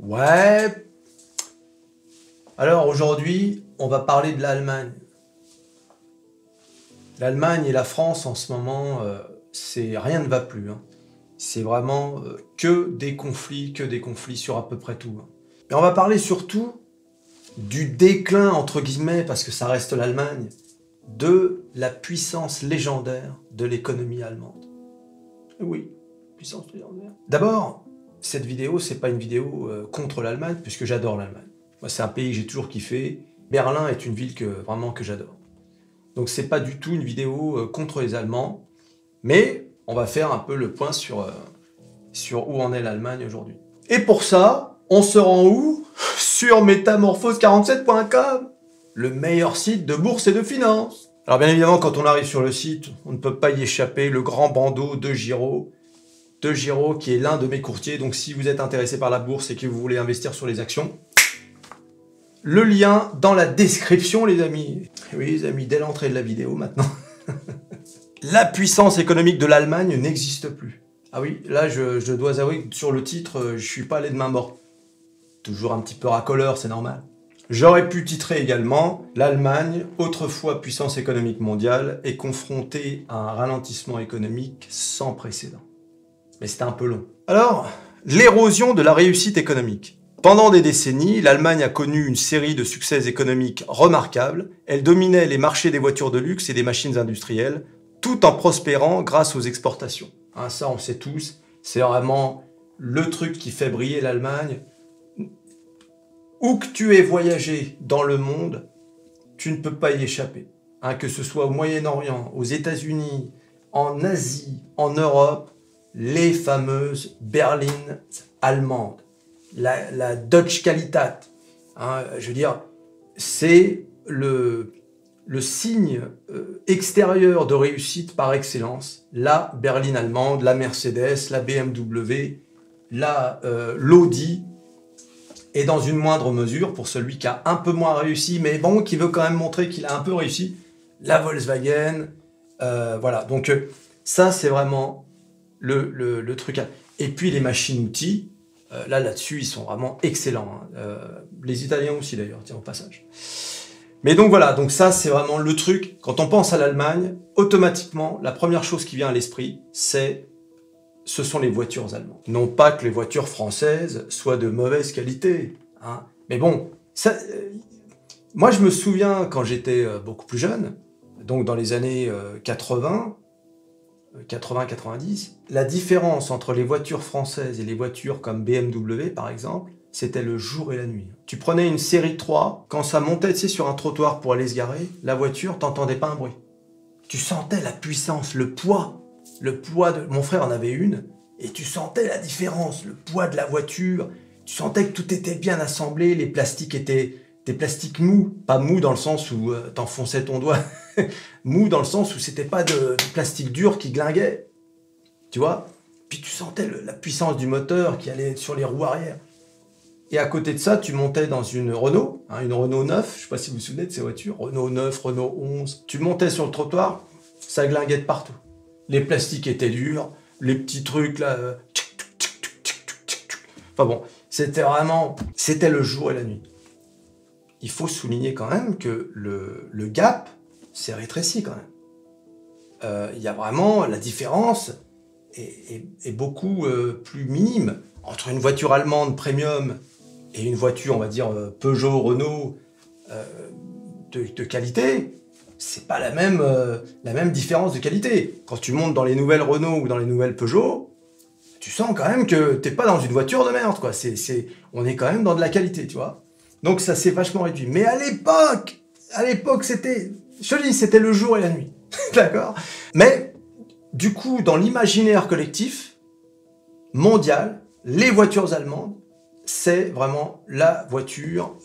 Ouais. Alors aujourd'hui, on va parler de l'Allemagne. L'Allemagne et la France en ce moment, rien ne va plus. Hein. C'est vraiment que des conflits sur à peu près tout. Hein. Et on va parler surtout du déclin, entre guillemets, parce que ça reste l'Allemagne, de la puissance légendaire de l'économie allemande. Oui, puissance légendaire. D'abord, cette vidéo, c'est pas une vidéo contre l'Allemagne, puisque j'adore l'Allemagne. Moi, c'est un pays que j'ai toujours kiffé. Berlin est une ville que j'adore. Donc c'est pas du tout une vidéo contre les Allemands, mais on va faire un peu le point sur où en est l'Allemagne aujourd'hui. Et pour ça, on se rend où? Sur métamorphose47.com, le meilleur site de bourse et de finance. Alors bien évidemment, quand on arrive sur le site, on ne peut pas y échapper, le grand bandeau de Giraud. De Giraud qui est l'un de mes courtiers, donc si vous êtes intéressé par la bourse et que vous voulez investir sur les actions, le lien dans la description, les amis. Oui, les amis, dès l'entrée de la vidéo, maintenant. La puissance économique de l'Allemagne n'existe plus. Ah oui, là, je dois avouer que sur le titre, je suis pas allé de main morte. Toujours un petit peu racoleur, c'est normal. J'aurais pu titrer également « L'Allemagne, autrefois puissance économique mondiale, est confrontée à un ralentissement économique sans précédent. » Mais c'était un peu long. Alors, l'érosion de la réussite économique. Pendant des décennies, l'Allemagne a connu une série de succès économiques remarquables. Elle dominait les marchés des voitures de luxe et des machines industrielles, tout en prospérant grâce aux exportations. Hein, ça, on sait tous, c'est vraiment le truc qui fait briller l'Allemagne. Où que tu aies voyagé dans le monde, tu ne peux pas y échapper. Hein, que ce soit au Moyen-Orient, aux États-Unis, en Asie, en Europe, les fameuses berlines allemandes. La Deutsche Qualität, hein, je veux dire, c'est le signe extérieur de réussite par excellence. La berline allemande, la Mercedes, la BMW, l'Audi, et dans une moindre mesure, pour celui qui a un peu moins réussi, mais bon, qui veut quand même montrer qu'il a un peu réussi, la Volkswagen, voilà. Donc ça, c'est vraiment le truc. Et puis les machines-outils, là-dessus, ils sont vraiment excellents. Hein. Les Italiens aussi, d'ailleurs, tiens, au passage. Mais donc voilà, donc ça, c'est vraiment le truc. Quand on pense à l'Allemagne, automatiquement, la première chose qui vient à l'esprit, ce sont les voitures allemandes. Non pas que les voitures françaises soient de mauvaise qualité. Hein. Mais bon, moi, je me souviens, quand j'étais beaucoup plus jeune, donc dans les années 80-90, la différence entre les voitures françaises et les voitures comme BMW, par exemple, c'était le jour et la nuit. Tu prenais une série 3, quand ça montait sur un trottoir pour aller se garer, la voiture, t'entendais pas un bruit. Tu sentais la puissance, le poids de... Mon frère en avait une, et tu sentais la différence, le poids de la voiture, tu sentais que tout était bien assemblé, les plastiques étaient des plastiques mous, pas mous dans le sens où t'enfonçais ton doigt, mou dans le sens où c'était pas de plastique dur qui glinguait, tu vois. Puis tu sentais la puissance du moteur qui allait sur les roues arrière. Et à côté de ça, tu montais dans une Renault, hein, une Renault 9, je sais pas si vous vous souvenez de ces voitures, Renault 9, Renault 11. Tu montais sur le trottoir, ça glinguait de partout. Les plastiques étaient durs, les petits trucs là... Enfin bon, c'était le jour et la nuit. Il faut souligner quand même que le gap s'est rétréci quand même. Il y a vraiment, la différence est beaucoup plus minime entre une voiture allemande premium et une voiture, on va dire, Peugeot, Renault de qualité. C'est pas la même différence de qualité. Quand tu montes dans les nouvelles Renault ou dans les nouvelles Peugeot, tu sens quand même que t'es pas dans une voiture de merde, quoi. On est quand même dans de la qualité, tu vois. Donc ça s'est vachement réduit. Mais à l'époque, c'était, je te dis, c'était le jour et la nuit. D'accord? Mais, du coup, dans l'imaginaire collectif mondial, les voitures allemandes, c'est vraiment la voiture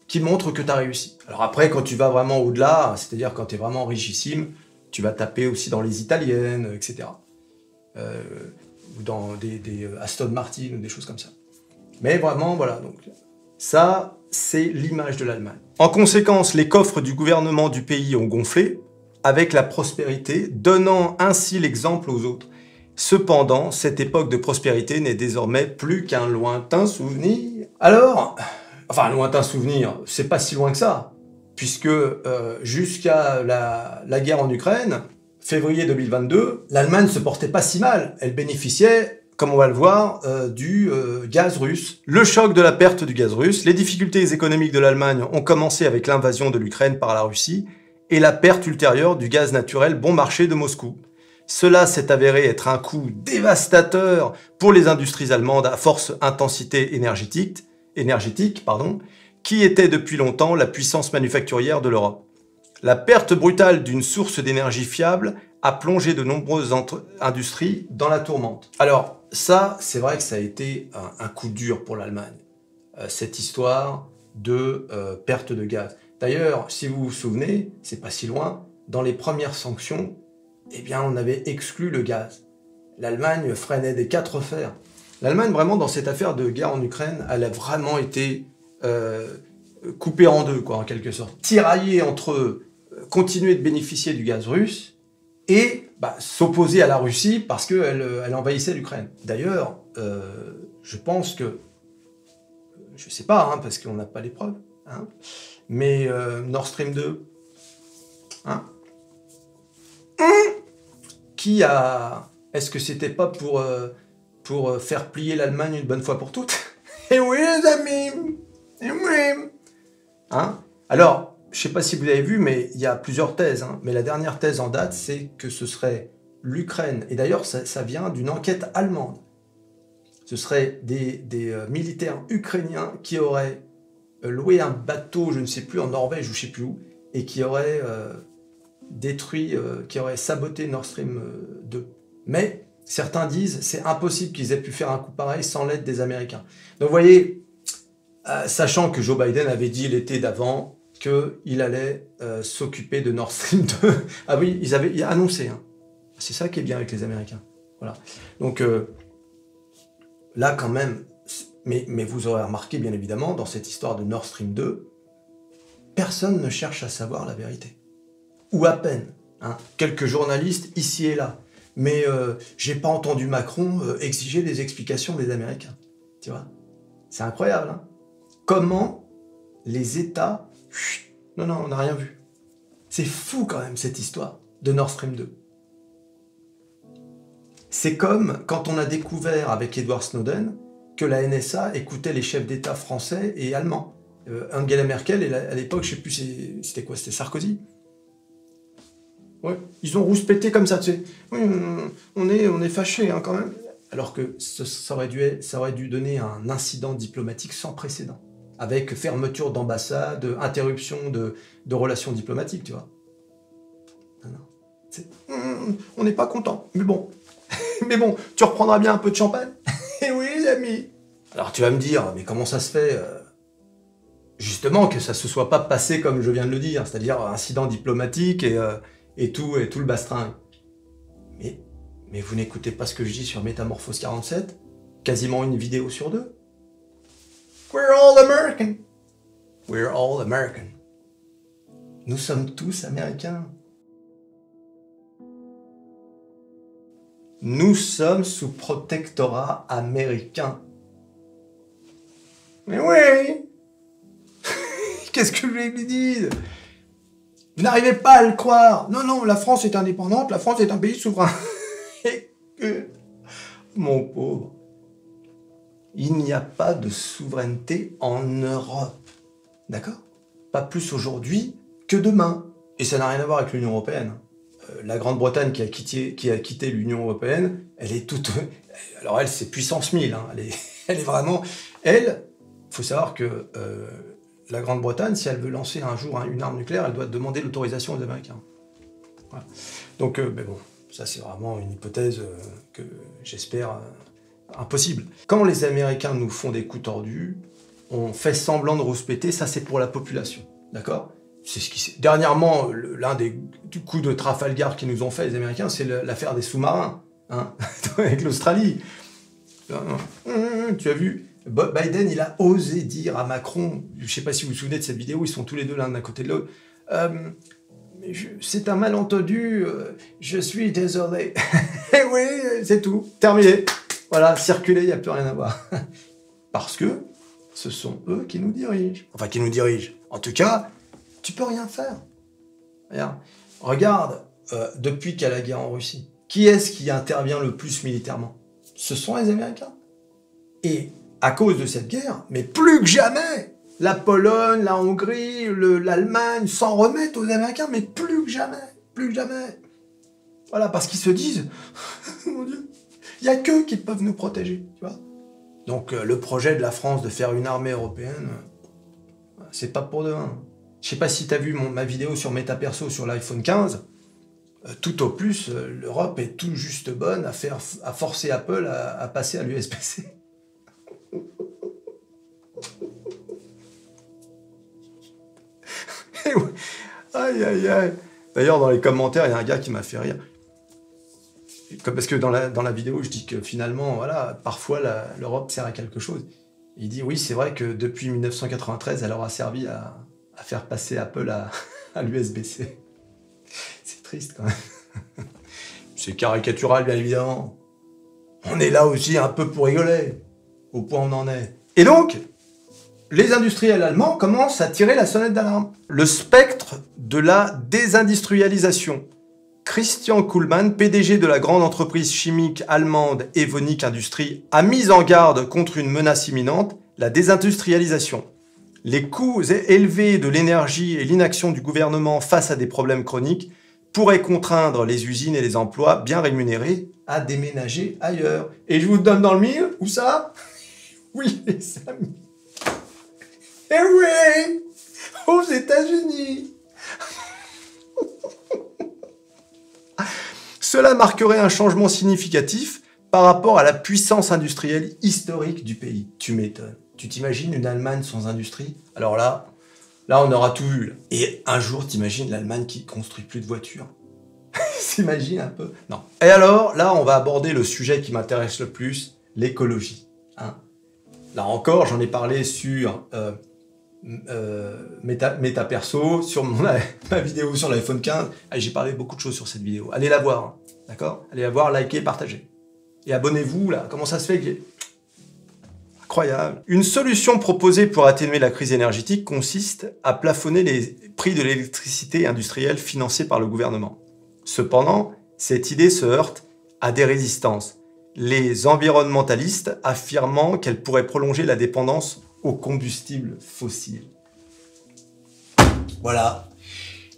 qui montre que tu as réussi. Alors après, quand tu vas vraiment au-delà, c'est-à-dire quand tu es vraiment richissime, tu vas taper aussi dans les italiennes, etc. Ou dans des Aston Martin ou des choses comme ça. Mais vraiment, voilà, donc ça, c'est l'image de l'Allemagne. En conséquence, les coffres du gouvernement du pays ont gonflé, avec la prospérité, donnant ainsi l'exemple aux autres. Cependant, cette époque de prospérité n'est désormais plus qu'un lointain souvenir. Alors, enfin, un lointain souvenir, c'est pas si loin que ça, puisque jusqu'à la guerre en Ukraine, février 2022, l'Allemagne se portait pas si mal. Elle bénéficiait, comme on va le voir, du gaz russe. Le choc de la perte du gaz russe, les difficultés économiques de l'Allemagne ont commencé avec l'invasion de l'Ukraine par la Russie et la perte ultérieure du gaz naturel bon marché de Moscou. Cela s'est avéré être un coup dévastateur pour les industries allemandes à forte intensité énergétique, qui était depuis longtemps la puissance manufacturière de l'Europe. La perte brutale d'une source d'énergie fiable a plongé de nombreuses industries dans la tourmente. Alors ça, c'est vrai que ça a été un coup dur pour l'Allemagne, cette histoire de perte de gaz. D'ailleurs, si vous vous souvenez, c'est pas si loin, dans les premières sanctions, eh bien, on avait exclu le gaz. L'Allemagne freinait des quatre fers. L'Allemagne, vraiment, dans cette affaire de guerre en Ukraine, elle a vraiment été coupée en deux, quoi, en quelque sorte. Tiraillée entre continuer de bénéficier du gaz russe et s'opposer à la Russie parce qu'elle envahissait l'Ukraine. D'ailleurs, je pense que, je ne sais pas, parce qu'on n'a pas les preuves, mais Nord Stream 2, qui a... Est-ce que c'était pas pour faire plier l'Allemagne une bonne fois pour toutes? Eh oui, les amis! Eh oui! Alors, je ne sais pas si vous avez vu, mais il y a plusieurs thèses. Mais la dernière thèse en date, c'est que ce serait l'Ukraine. Et d'ailleurs, ça vient d'une enquête allemande. Ce serait des militaires ukrainiens qui auraient loué un bateau, je ne sais plus, en Norvège ou je ne sais plus où, et qui auraient... qui aurait saboté Nord Stream 2. Mais certains disent c'est impossible qu'ils aient pu faire un coup pareil sans l'aide des Américains. Donc vous voyez, sachant que Joe Biden avait dit l'été d'avant qu'il allait s'occuper de Nord Stream 2. Ah oui, ils avaient annoncé. C'est ça qui est bien avec les Américains. Voilà. Donc là quand même, mais vous aurez remarqué bien évidemment, dans cette histoire de Nord Stream 2, personne ne cherche à savoir la vérité. Ou à peine. Quelques journalistes ici et là. Mais j'ai pas entendu Macron exiger des explications des Américains. Tu vois? C'est incroyable. Comment les États... Non, on n'a rien vu. C'est fou quand même cette histoire de Nord Stream 2. C'est comme quand on a découvert avec Edward Snowden que la NSA écoutait les chefs d'État français et allemands. Angela Merkel, et à l'époque, je sais plus, c'était quoi? C'était Sarkozy. Ouais, ils ont rouspété comme ça, tu sais. Oui, on est fâchés quand même. Alors que ça aurait dû donner un incident diplomatique sans précédent. Avec fermeture d'ambassade, interruption de relations diplomatiques, tu vois. Non. On n'est pas content. Mais bon, tu reprendras bien un peu de champagne. Eh oui, les amis. Alors tu vas me dire, mais comment ça se fait justement que ça se soit pas passé comme je viens de le dire, c'est-à-dire incident diplomatique et tout le bastringue. Mais vous n'écoutez pas ce que je dis sur Métamorphose 47? Quasiment une vidéo sur deux. We're all American. We're all American. Nous sommes tous américains. Nous sommes sous protectorat américain. Mais oui. Qu'est-ce que je lui dis? Vous n'arrivez pas à le croire. Non, la France est indépendante, la France est un pays souverain. Et que... Mon pauvre, il n'y a pas de souveraineté en Europe. D'accord? Pas plus aujourd'hui que demain. Et ça n'a rien à voir avec l'Union européenne. La Grande-Bretagne qui a quitté l'Union européenne, elle est toute... Alors elle, c'est puissance 1000. Elle est vraiment... Elle, il faut savoir que... la Grande-Bretagne, si elle veut lancer un jour une arme nucléaire, elle doit demander l'autorisation aux Américains. Voilà. Donc, mais bon, ça c'est vraiment une hypothèse que j'espère impossible. Quand les Américains nous font des coups tordus, on fait semblant de rouspéter, ça c'est pour la population, d'accord? C'est ce qui... Dernièrement, l'un des coups de Trafalgar qu'ils nous ont fait, les Américains, c'est l'affaire des sous-marins, avec l'Australie. Tu as vu? Biden, il a osé dire à Macron, je ne sais pas si vous vous souvenez de cette vidéo, ils sont tous les deux l'un à côté de l'autre, c'est un malentendu, je suis désolé. Et oui, c'est tout, terminé. Voilà, circuler, il n'y a plus rien à voir. Parce que ce sont eux qui nous dirigent. Enfin, qui nous dirigent. En tout cas, tu peux rien faire. Regarde, depuis qu'il y a la guerre en Russie, qui est-ce qui intervient le plus militairement? Ce sont les Américains. Et à cause de cette guerre, mais plus que jamais, la Pologne, la Hongrie, l'Allemagne s'en remettent aux Américains, mais plus que jamais, plus que jamais. Voilà, parce qu'ils se disent, mon Dieu, il n'y a qu'eux qui peuvent nous protéger, tu vois. Donc le projet de la France de faire une armée européenne, c'est pas pour demain. Je sais pas si tu as vu ma vidéo sur MetaPerso sur l'iPhone 15, tout au plus, l'Europe est tout juste bonne à forcer Apple à passer à l'USB-C. Aïe, aïe, aïe. D'ailleurs, dans les commentaires, il y a un gars qui m'a fait rire. Parce que dans la vidéo, je dis que finalement, voilà, parfois l'Europe sert à quelque chose. Il dit, oui, c'est vrai que depuis 1993, elle aura servi à faire passer Apple à l'USB-C. C'est triste quand même. C'est caricatural, bien évidemment. On est là aussi un peu pour rigoler, au point où on en est. Et donc, les industriels allemands commencent à tirer la sonnette d'alarme. Le spectre de la désindustrialisation. Christian Kuhlmann, PDG de la grande entreprise chimique allemande Evonik Industrie, a mis en garde contre une menace imminente, la désindustrialisation. Les coûts élevés de l'énergie et l'inaction du gouvernement face à des problèmes chroniques pourraient contraindre les usines et les emplois bien rémunérés à déménager ailleurs. Et je vous donne dans le mille, où ça? Oui, les amis. Eh oui, aux États-Unis. Cela marquerait un changement significatif par rapport à la puissance industrielle historique du pays. Tu m'étonnes. Tu t'imagines une Allemagne sans industrie? Alors là, on aura tout vu. Là. Et un jour, t'imagines l'Allemagne qui construit plus de voitures. S'imagine un peu? Non. Et alors, là, on va aborder le sujet qui m'intéresse le plus, l'écologie. Hein? Là encore, j'en ai parlé sur MetaPerso, sur ma vidéo sur l'iPhone 15. J'ai parlé beaucoup de choses sur cette vidéo. Allez la voir, hein, d'accord? Allez la voir, likez, partagez. Et abonnez-vous, là. Comment ça se fait que... Incroyable. Une solution proposée pour atténuer la crise énergétique consiste à plafonner les prix de l'électricité industrielle financée par le gouvernement. Cependant, cette idée se heurte à des résistances. Les environnementalistes affirmant qu'elle pourrait prolonger la dépendance aux combustibles fossiles. Voilà.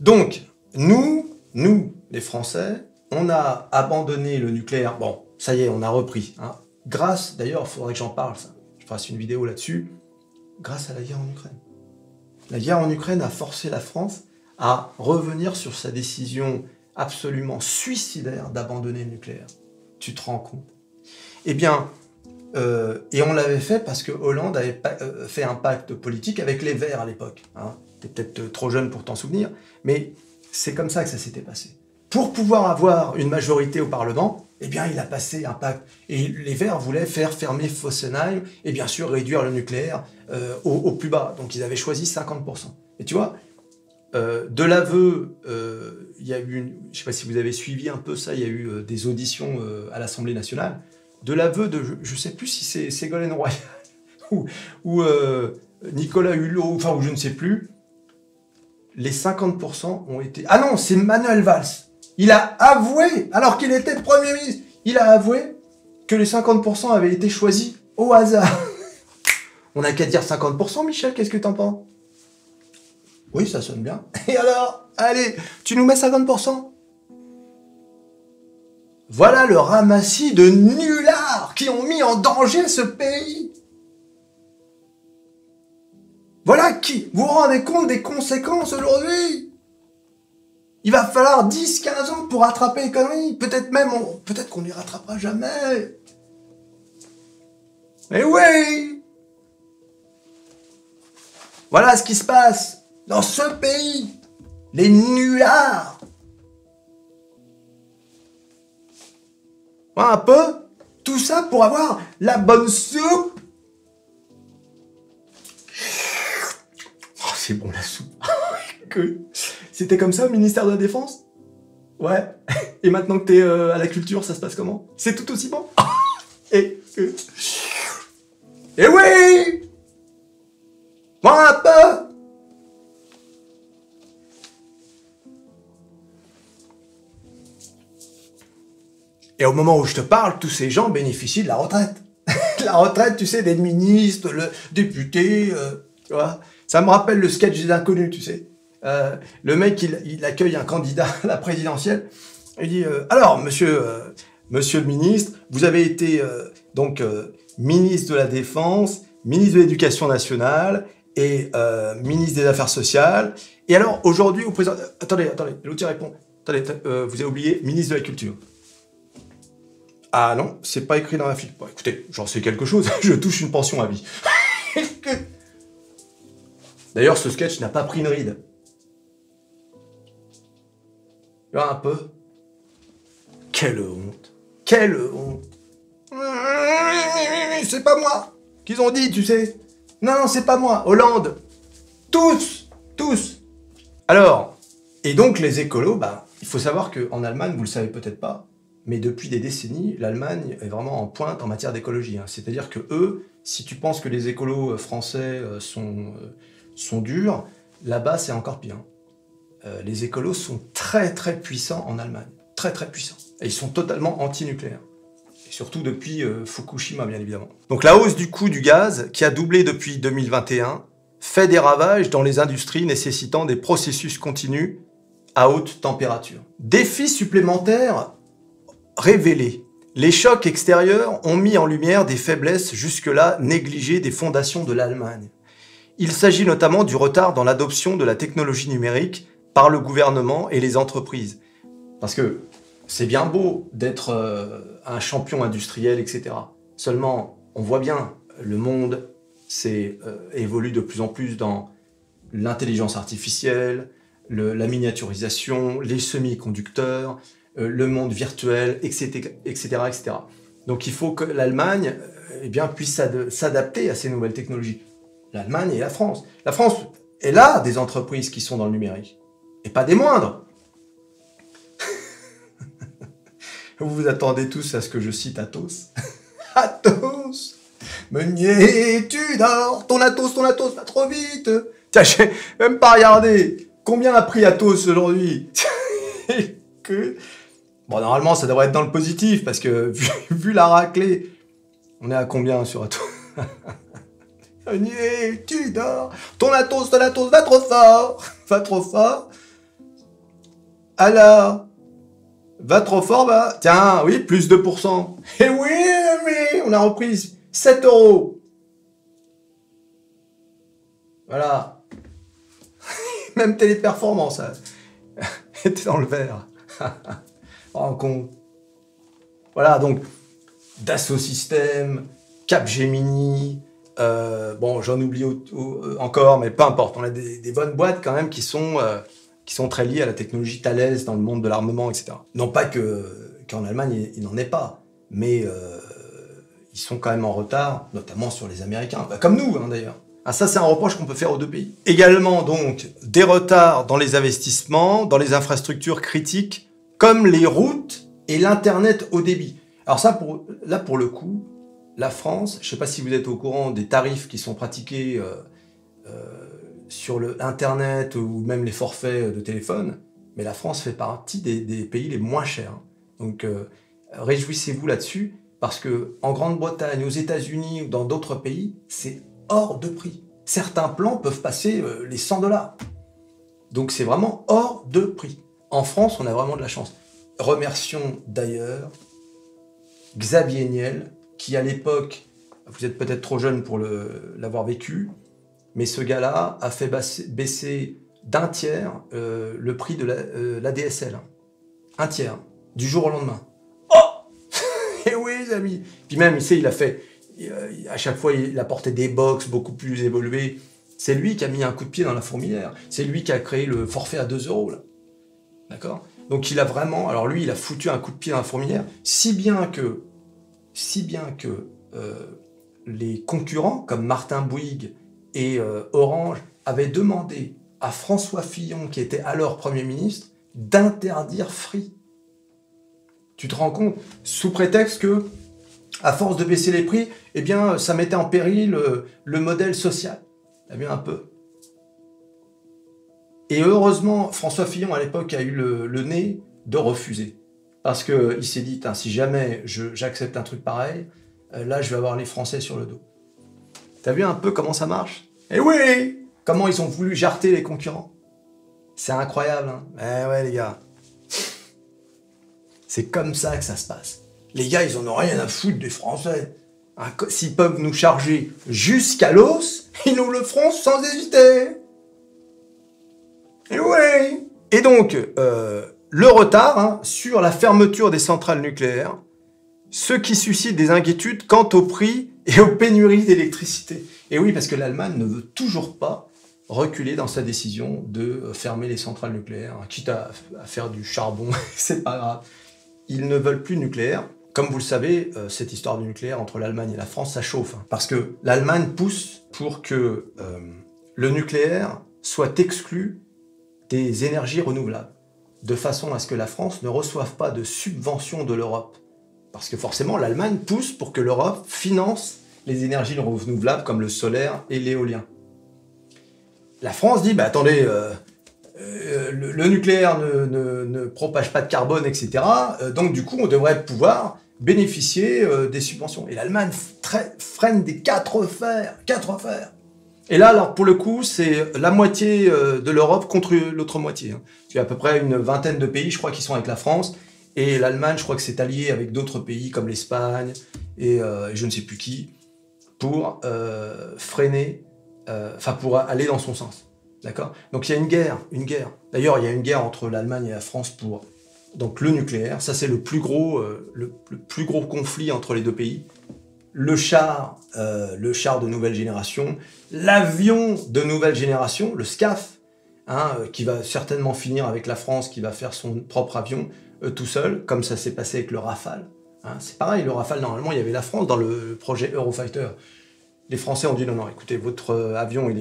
Donc, nous, les Français, on a abandonné le nucléaire. Bon, ça y est, on a repris. Hein. Grâce, d'ailleurs, il faudrait que j'en parle, ça. Je fasse une vidéo là-dessus. Grâce à la guerre en Ukraine. La guerre en Ukraine a forcé la France à revenir sur sa décision absolument suicidaire d'abandonner le nucléaire. Tu te rends compte? Eh bien, et on l'avait fait parce que Hollande avait fait un pacte politique avec les Verts à l'époque. Hein. T'es peut-être trop jeune pour t'en souvenir, mais c'est comme ça que ça s'était passé. Pour pouvoir avoir une majorité au Parlement, eh bien, il a passé un pacte. Et les Verts voulaient faire fermer Fessenheim et bien sûr réduire le nucléaire au plus bas. Donc ils avaient choisi 50%. Et tu vois, de l'aveu, il y a eu, je ne sais pas si vous avez suivi un peu ça, il y a eu des auditions à l'Assemblée nationale. De l'aveu de, je ne sais plus si c'est Ségolène Royal ou Nicolas Hulot, enfin, ou je ne sais plus, les 50% ont été... Ah non, c'est Manuel Valls. Il a avoué, alors qu'il était Premier ministre, il a avoué que les 50% avaient été choisis au hasard. On n'a qu'à dire 50%, Michel, qu'est-ce que t'en penses? Oui, ça sonne bien. Et alors, allez, tu nous mets 50%? Voilà le ramassis de nullards qui ont mis en danger ce pays. Voilà qui... Vous vous rendez compte des conséquences aujourd'hui? Il va falloir 10-15 ans pour rattraper les conneries. Peut-être même... Peut-être qu'on ne les rattrapera jamais. Mais oui! Voilà ce qui se passe dans ce pays. Les nullards. Un peu. Tout ça pour avoir la bonne soupe. Oh, c'est bon la soupe. C'était comme ça, le ministère de la Défense? Ouais. Et maintenant que t'es à la culture, ça se passe comment? C'est tout aussi bon? Et oui! Moi un peu! Et au moment où je te parle, tous ces gens bénéficient de la retraite. La retraite, tu sais, des ministres, le député, tu vois. Ça me rappelle le sketch des inconnus, tu sais. Le mec, il accueille un candidat à la présidentielle. Il dit alors, monsieur le ministre, vous avez été ministre de la Défense, ministre de l'Éducation nationale et ministre des Affaires sociales. Et alors, aujourd'hui, au président... Attendez, l'autre répond. Attendez, vous avez oublié, ministre de la Culture. Ah non, c'est pas écrit dans la fiche. Bon, écoutez, j'en sais quelque chose, je touche une pension à vie. D'ailleurs, ce sketch n'a pas pris une ride. Tu vois un peu? Quelle honte. Quelle honte. C'est pas moi qu'ils ont dit, tu sais. Non, c'est pas moi. Hollande. Tous. Alors, et donc les écolos, il faut savoir qu'en Allemagne, vous le savez peut-être pas, mais depuis des décennies, l'Allemagne est vraiment en pointe en matière d'écologie. Hein. C'est-à-dire que eux, si tu penses que les écolos français sont durs, là-bas c'est encore pire. Les écolos sont très très puissants en Allemagne. Très très puissants. Et ils sont totalement anti-nucléaires. Et surtout depuis Fukushima, bien évidemment. Donc la hausse du coût du gaz, qui a doublé depuis 2021, fait des ravages dans les industries nécessitant des processus continus à haute température. Défi supplémentaire révélé. Les chocs extérieurs ont mis en lumière des faiblesses jusque-là négligées des fondations de l'Allemagne. Il s'agit notamment du retard dans l'adoption de la technologie numérique par le gouvernement et les entreprises. Parce que c'est bien beau d'être un champion industriel, etc. Seulement, on voit bien, le monde évolue de plus en plus dans l'intelligence artificielle, la miniaturisation, les semi-conducteurs, le monde virtuel, etc., etc. Donc il faut que l'Allemagne puisse s'adapter à ces nouvelles technologies. L'Allemagne et la France. La France, elle a des entreprises qui sont dans le numérique. Et pas des moindres. Vous vous attendez tous à ce que je cite Athos. Athos! Meunier, tu dors! Ton Athos, pas trop vite! Tiens, j'ai même pas regardé. Combien a pris Athos aujourd'hui? Bon, normalement, ça devrait être dans le positif, parce que vu la raclée, on est à combien sur Athos? Meunier, tu dors! Ton Athos, va trop fort! Va trop fort! Alors, va trop fort, tiens, oui, plus 2%. Eh oui, mais on a repris 7 €. Voilà. Même Téléperformance était dans le vert. En compte. Voilà, donc, Dassault Systèmes, Capgemini, bon, j'en oublie encore, mais peu importe. On a des bonnes boîtes quand même qui sont très liées à la technologie Thales dans le monde de l'armement, etc. Non pas qu'en Allemagne, il n'en est pas, mais ils sont quand même en retard, notamment sur les Américains, comme nous d'ailleurs. Ah, ça, c'est un reproche qu'on peut faire aux deux pays. Également, donc, des retards dans les investissements, dans les infrastructures critiques, comme les routes et l'Internet haut débit. Alors ça, là, pour le coup, la France, je ne sais pas si vous êtes au courant des tarifs qui sont pratiqués sur l'Internet ou même les forfaits de téléphone, mais la France fait partie des pays les moins chers. Donc, réjouissez-vous là-dessus, parce qu'en Grande-Bretagne, aux États-Unis ou dans d'autres pays, c'est hors de prix. Certains plans peuvent passer les 100 $. Donc c'est vraiment hors de prix. En France, on a vraiment de la chance. Remercions d'ailleurs Xavier Niel, qui à l'époque, vous êtes peut-être trop jeune pour l'avoir vécu, mais ce gars-là a fait baisser d'un tiers le prix de l'ADSL. Un tiers, du jour au lendemain. Oh! Eh oui, les amis. Puis même, il a fait... à chaque fois, il apportait des box beaucoup plus évoluées. C'est lui qui a mis un coup de pied dans la fourmilière. C'est lui qui a créé le forfait à 2 €, là. D'accord? Donc il a vraiment... Alors lui, il a foutu un coup de pied dans la fourmilière, si bien que les concurrents, comme Martin Bouygues et Orange, avaient demandé à François Fillon, qui était alors Premier ministre, d'interdire Free. Tu te rends compte? Sous prétexte que, à force de baisser les prix, eh bien, ça mettait en péril le modèle social. T'as vu un peu? Et heureusement, François Fillon, à l'époque, a eu le nez de refuser. Parce qu'il s'est dit, si jamais j'accepte un truc pareil, là, je vais avoir les Français sur le dos. T'as vu un peu comment ça marche? Eh oui! Comment ils ont voulu jarter les concurrents. C'est incroyable, hein? Eh ouais, les gars. C'est comme ça que ça se passe. Les gars, ils en ont rien à foutre des Français. S'ils peuvent nous charger jusqu'à l'os, ils nous le feront sans hésiter. Et oui. Et donc, le retard sur la fermeture des centrales nucléaires, ce qui suscite des inquiétudes quant au prix et aux pénuries d'électricité. Et oui, parce que l'Allemagne ne veut toujours pas reculer dans sa décision de fermer les centrales nucléaires, quitte à faire du charbon, c'est pas grave. Ils ne veulent plus de nucléaire. Comme vous le savez, cette histoire du nucléaire entre l'Allemagne et la France, ça chauffe. Parce que l'Allemagne pousse pour que le nucléaire soit exclu des énergies renouvelables, de façon à ce que la France ne reçoive pas de subventions de l'Europe. Parce que forcément, l'Allemagne pousse pour que l'Europe finance les énergies renouvelables comme le solaire et l'éolien. La France dit, attendez, le nucléaire ne propage pas de carbone, etc. Donc du coup, on devrait pouvoir bénéficier des subventions. Et l'Allemagne freine des quatre fers. Et là, alors pour le coup, c'est la moitié de l'Europe contre l'autre moitié. Il y a à peu près une vingtaine de pays, je crois, qui sont avec la France. Et l'Allemagne, je crois que c'est allié avec d'autres pays comme l'Espagne et je ne sais plus qui, pour freiner, pour aller dans son sens. D'accord? Donc il y a une guerre. D'ailleurs, il y a une guerre entre l'Allemagne et la France pour donc, le nucléaire. Ça, c'est le plus gros conflit entre les deux pays. Le char de nouvelle génération, l'avion de nouvelle génération, le SCAF, qui va certainement finir avec la France, qui va faire son propre avion tout seul, comme ça s'est passé avec le Rafale. C'est pareil, le Rafale, normalement, il y avait la France dans le projet Eurofighter. Les Français ont dit non, écoutez, votre avion,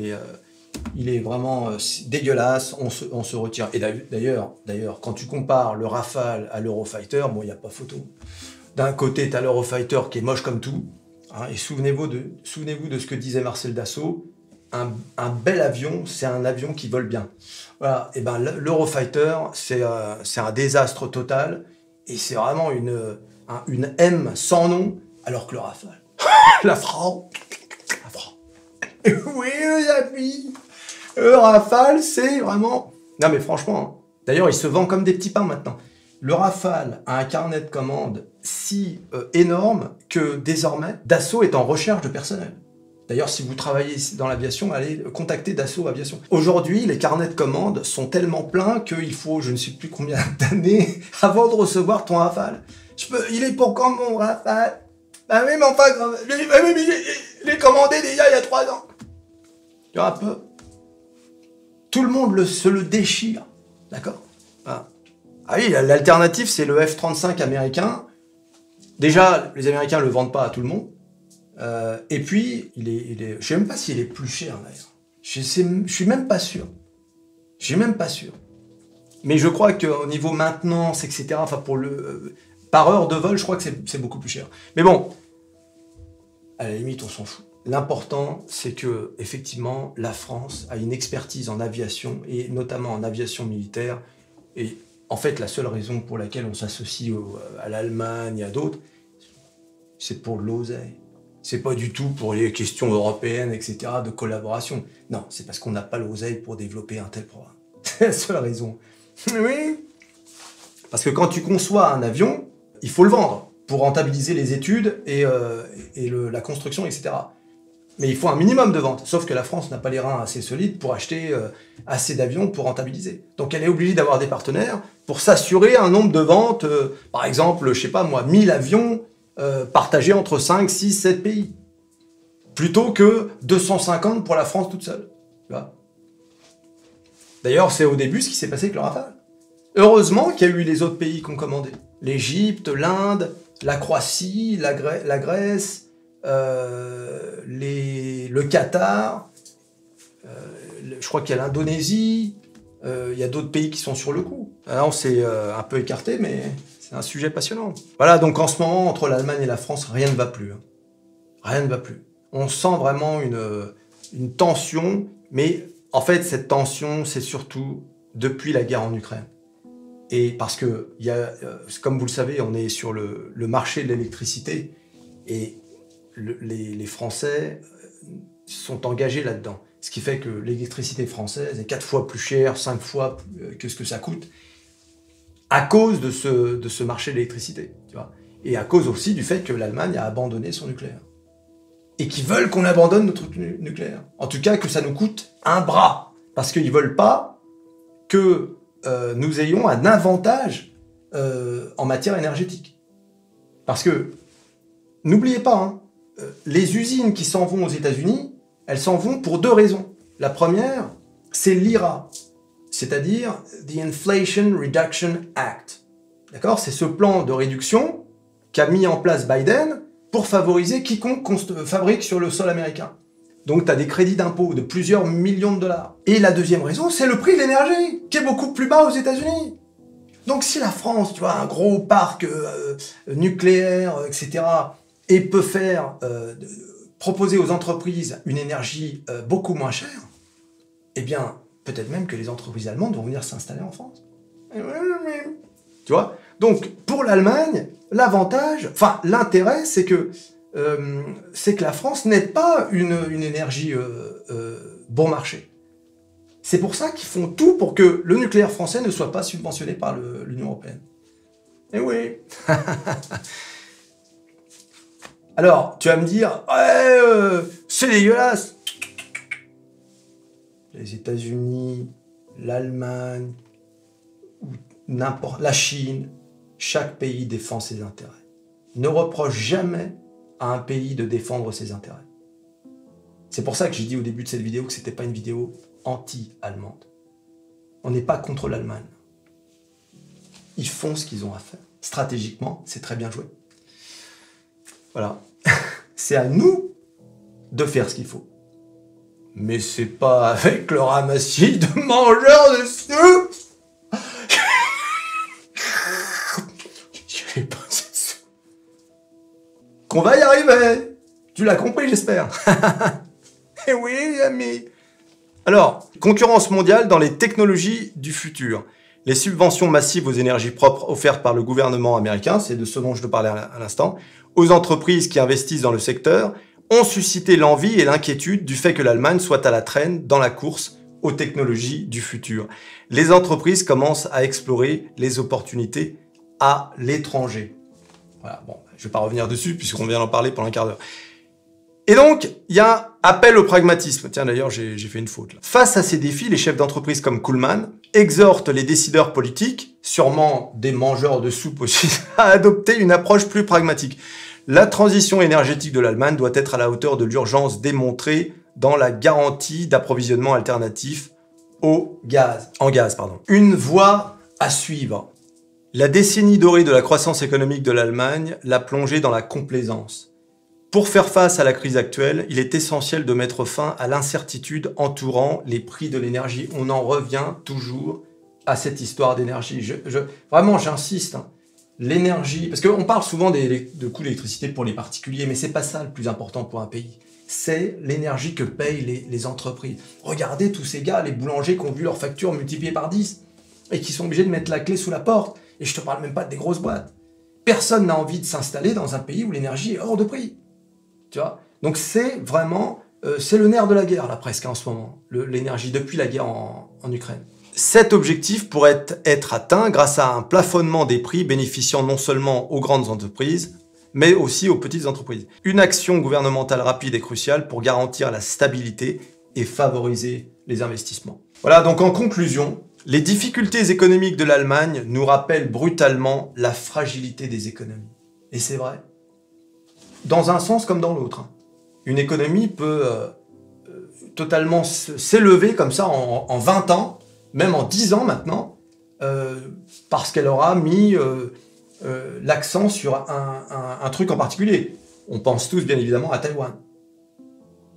il est vraiment dégueulasse, on se retire. Et d'ailleurs, quand tu compares le Rafale à l'Eurofighter, bon, il n'y a pas photo. D'un côté, tu as l'Eurofighter qui est moche comme tout, et souvenez-vous de ce que disait Marcel Dassault, un bel avion, c'est un avion qui vole bien. Voilà, et l'Eurofighter, c'est un désastre total, et c'est vraiment une M sans nom, alors que le Rafale, la France. Oui, les amis, le Rafale, c'est vraiment... Non mais franchement, d'ailleurs, il se vend comme des petits pains maintenant. Le Rafale a un carnet de commandes si énorme que désormais, Dassault est en recherche de personnel. D'ailleurs, si vous travaillez dans l'aviation, allez contacter Dassault Aviation. Aujourd'hui, les carnets de commandes sont tellement pleins qu'il faut je ne sais plus combien d'années avant de recevoir ton Rafale. Il est pour quand mon Rafale? Ah oui, mais enfin, il est commandé déjà il y a 3 ans. Tu vois un peu? Tout le monde se le déchire. D'accord? Ah oui, l'alternative, c'est le F-35 américain. Déjà, les Américains ne le vendent pas à tout le monde. Et puis, je ne sais même pas s'il est plus cher, d'ailleurs. Je suis même pas sûr. Je suis même pas sûr. Mais je crois qu'au niveau maintenance, etc., par heure de vol, je crois que c'est beaucoup plus cher. Mais bon, à la limite, on s'en fout. L'important, c'est que effectivement, la France a une expertise en aviation, et notamment en aviation militaire. Et en fait, la seule raison pour laquelle on s'associe à l'Allemagne et à d'autres, c'est pour l'oseille. C'est pas du tout pour les questions européennes, etc., de collaboration. Non, c'est parce qu'on n'a pas l'oseille pour développer un tel programme. C'est la seule raison. Oui. Parce que quand tu conçois un avion, il faut le vendre pour rentabiliser les études et la construction, etc. Mais il faut un minimum de ventes. Sauf que la France n'a pas les reins assez solides pour acheter assez d'avions pour rentabiliser. Donc elle est obligée d'avoir des partenaires pour s'assurer un nombre de ventes, par exemple, je sais pas moi, 1000 avions partagés entre 5, 6, 7 pays. Plutôt que 250 pour la France toute seule. Tu vois ? D'ailleurs, c'est au début ce qui s'est passé avec le Rafale. Heureusement qu'il y a eu les autres pays qui ont commandé. L'Égypte, l'Inde, la Croatie, la Grèce, le Qatar, je crois qu'il y a l'Indonésie, il y a d'autres pays qui sont sur le coup. Alors on s'est un peu écarté, mais c'est un sujet passionnant. Voilà, donc en ce moment, entre l'Allemagne et la France, rien ne va plus. Hein. Rien ne va plus. On sent vraiment une tension, mais en fait, cette tension, c'est surtout depuis la guerre en Ukraine. Et parce que, comme vous le savez, on est sur le marché de l'électricité, et les Français sont engagés là-dedans. Ce qui fait que l'électricité française est 4 fois plus chère, 5 fois que ce que ça coûte, à cause de ce marché de l'électricité. Tu vois, et à cause aussi du fait que l'Allemagne a abandonné son nucléaire. Et qu'ils veulent qu'on abandonne notre nucléaire. En tout cas, que ça nous coûte un bras. Parce qu'ils ne veulent pas que nous ayons un avantage en matière énergétique. Parce que, n'oubliez pas, hein, les usines qui s'en vont aux États-Unis, elles s'en vont pour 2 raisons. La première, c'est l'IRA, c'est-à-dire The Inflation Reduction Act. D'accord ? C'est ce plan de réduction qu'a mis en place Biden pour favoriser quiconque fabrique sur le sol américain. Donc tu as des crédits d'impôt de plusieurs millions de dollars. Et la deuxième raison, c'est le prix de l'énergie, qui est beaucoup plus bas aux États-Unis. Donc si la France, tu vois, un gros parc nucléaire, etc., et peut proposer aux entreprises une énergie beaucoup moins chère, eh bien, peut-être même que les entreprises allemandes vont venir s'installer en France. Tu vois ? Donc, pour l'Allemagne, l'intérêt, c'est que la France n'ait pas une énergie bon marché. C'est pour ça qu'ils font tout pour que le nucléaire français ne soit pas subventionné par l'Union européenne. Eh oui. Alors, tu vas me dire, ouais, c'est dégueulasse. Les États-Unis, l'Allemagne, la Chine, chaque pays défend ses intérêts. Ne reproche jamais à un pays de défendre ses intérêts. C'est pour ça que j'ai dit au début de cette vidéo que c'était pas une vidéo anti-allemande. On n'est pas contre l'Allemagne. Ils font ce qu'ils ont à faire. Stratégiquement, c'est très bien joué. Voilà. C'est à nous de faire ce qu'il faut. Mais c'est pas avec le ramassis de mangeurs de soupe. J'avais pensé ça. Qu'on va y arriver. Tu l'as compris, j'espère. Eh oui, ami. Alors, concurrence mondiale dans les technologies du futur. Les subventions massives aux énergies propres offertes par le gouvernement américain, c'est de ce dont je te parlais à l'instant, aux entreprises qui investissent dans le secteur, ont suscité l'envie et l'inquiétude du fait que l'Allemagne soit à la traîne dans la course aux technologies du futur. Les entreprises commencent à explorer les opportunités à l'étranger. Voilà, bon, je ne vais pas revenir dessus puisqu'on vient d'en parler pendant un quart d'heure. Et donc, il y a appel au pragmatisme. Tiens, d'ailleurs, j'ai fait une faute là. Face à ces défis, les chefs d'entreprise comme Kuhlmann exhortent les décideurs politiques, sûrement des mangeurs de soupe aussi, à adopter une approche plus pragmatique. La transition énergétique de l'Allemagne doit être à la hauteur de l'urgence démontrée dans la garantie d'approvisionnement alternatif en gaz. Une voie à suivre. La décennie dorée de la croissance économique de l'Allemagne l'a plongée dans la complaisance. Pour faire face à la crise actuelle, il est essentiel de mettre fin à l'incertitude entourant les prix de l'énergie. On en revient toujours à cette histoire d'énergie. Vraiment, j'insiste. Hein. L'énergie, parce qu'on parle souvent de coûts d'électricité pour les particuliers, mais c'est pas ça le plus important pour un pays. C'est l'énergie que payent les entreprises. Regardez tous ces gars, les boulangers qui ont vu leur facture multipliée par 10 et qui sont obligés de mettre la clé sous la porte. Et je te parle même pas des grosses boîtes. Personne n'a envie de s'installer dans un pays où l'énergie est hors de prix. Tu vois ? Donc c'est vraiment, c'est le nerf de la guerre là presque en ce moment, l'énergie depuis la guerre en Ukraine. Cet objectif pourrait être atteint grâce à un plafonnement des prix bénéficiant non seulement aux grandes entreprises, mais aussi aux petites entreprises. Une action gouvernementale rapide est cruciale pour garantir la stabilité et favoriser les investissements. Voilà, donc en conclusion, les difficultés économiques de l'Allemagne nous rappellent brutalement la fragilité des économies. Et c'est vrai. Dans un sens comme dans l'autre. Une économie peut totalement s'élever comme ça en 20 ans, même en 10 ans maintenant, parce qu'elle aura mis l'accent sur un truc en particulier. On pense tous bien évidemment à Taïwan.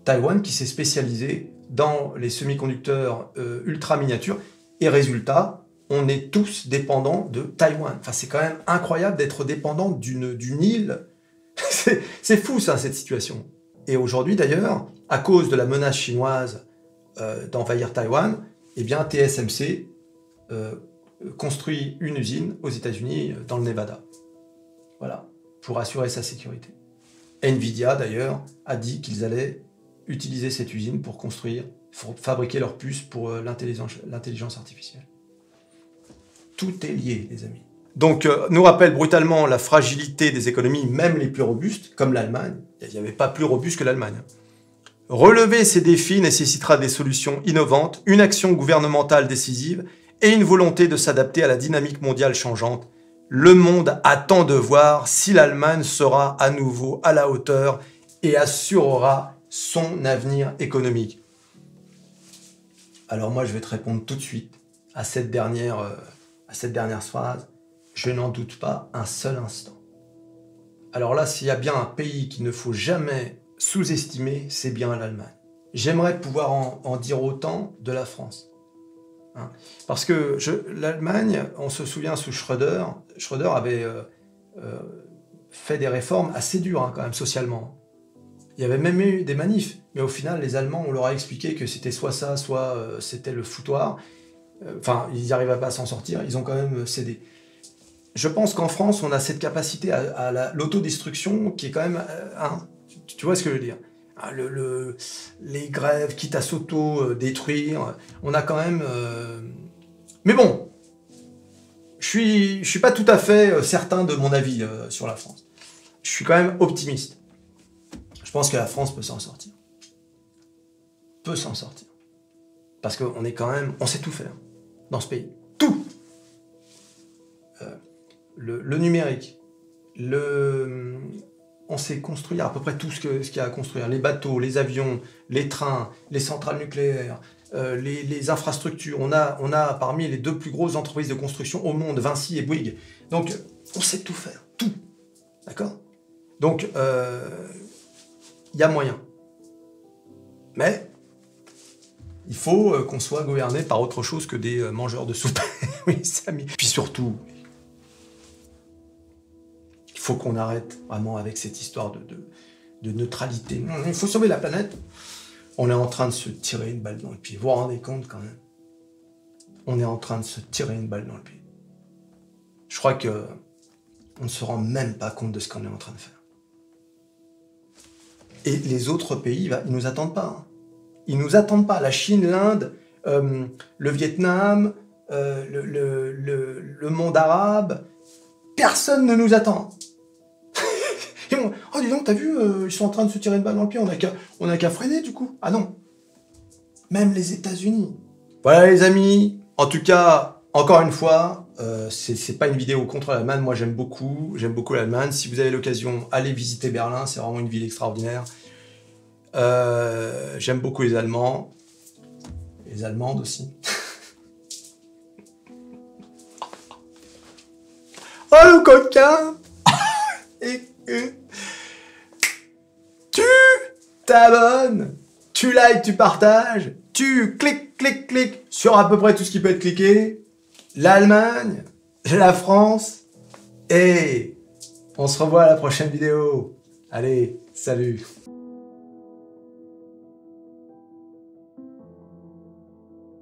Taïwan qui s'est spécialisé dans les semi-conducteurs ultra miniatures. Et résultat, on est tous dépendants de Taïwan. Enfin, c'est quand même incroyable d'être dépendant d'une île. C'est fou, ça, cette situation. Et aujourd'hui, d'ailleurs, à cause de la menace chinoise d'envahir Taïwan, eh bien, TSMC construit une usine aux États-Unis, dans le Nevada. Voilà, pour assurer sa sécurité. Nvidia, d'ailleurs, a dit qu'ils allaient utiliser cette usine pour fabriquer leurs puces pour l'intelligence artificielle. Tout est lié, les amis. Donc, nous rappelle brutalement la fragilité des économies, même les plus robustes, comme l'Allemagne. Il n'y avait pas plus robuste que l'Allemagne. Relever ces défis nécessitera des solutions innovantes, une action gouvernementale décisive et une volonté de s'adapter à la dynamique mondiale changeante. Le monde attend de voir si l'Allemagne sera à nouveau à la hauteur et assurera son avenir économique. Alors moi, je vais te répondre tout de suite à cette dernière phrase. Je n'en doute pas un seul instant. Alors là, s'il y a bien un pays qu'il ne faut jamais sous-estimer, c'est bien l'Allemagne. J'aimerais pouvoir en dire autant de la France. Hein. Parce que l'Allemagne, on se souvient sous Schröder avait fait des réformes assez dures quand même socialement. Il y avait même eu des manifs, mais au final, les Allemands, on leur a expliqué que c'était soit ça, soit c'était le foutoir. Enfin, ils n'y arrivaient pas à s'en sortir, ils ont quand même cédé. Je pense qu'en France, on a cette capacité à l'autodestruction qui est quand même... tu vois ce que je veux dire? Les grèves, quitte à s'auto-détruire, on a quand même... Mais bon, je suis pas tout à fait certain de mon avis sur la France. Je suis quand même optimiste. Je pense que la France peut s'en sortir. Peut s'en sortir. Parce qu'on est quand même... On sait tout faire dans ce pays. Tout! Le numérique, on sait construire à peu près tout ce qu'il y a à construire. Les bateaux, les avions, les trains, les centrales nucléaires, les infrastructures. On a parmi les 2 plus grosses entreprises de construction au monde, Vinci et Bouygues. Donc, on sait tout faire, tout. D'accord? Donc, il y a moyen. Mais il faut qu'on soit gouverné par autre chose que des mangeurs de soupe. Oui, Samy. Puis surtout, il faut qu'on arrête vraiment avec cette histoire de neutralité. Non, il faut sauver la planète. On est en train de se tirer une balle dans le pied. Vous vous rendez compte quand même? On est en train de se tirer une balle dans le pied. Je crois que on ne se rend même pas compte de ce qu'on est en train de faire. Et les autres pays, ils nous attendent pas. Hein. Ils nous attendent pas. La Chine, l'Inde, le Vietnam, le monde arabe, personne ne nous attend. Et bon, oh dis donc, t'as vu, ils sont en train de se tirer une balle dans le pied, on n'a qu'à freiner du coup. Ah non, même les États-Unis. Voilà les amis, en tout cas, encore une fois, c'est pas une vidéo contre l'Allemagne, moi j'aime beaucoup l'Allemagne. Si vous avez l'occasion, allez visiter Berlin, c'est vraiment une ville extraordinaire. J'aime beaucoup les Allemands, les Allemandes aussi. Oh le coquin. Tu t'abonnes, tu likes, tu partages, tu cliques sur à peu près tout ce qui peut être cliqué. L'Allemagne, la France, et on se revoit à la prochaine vidéo. Allez, salut!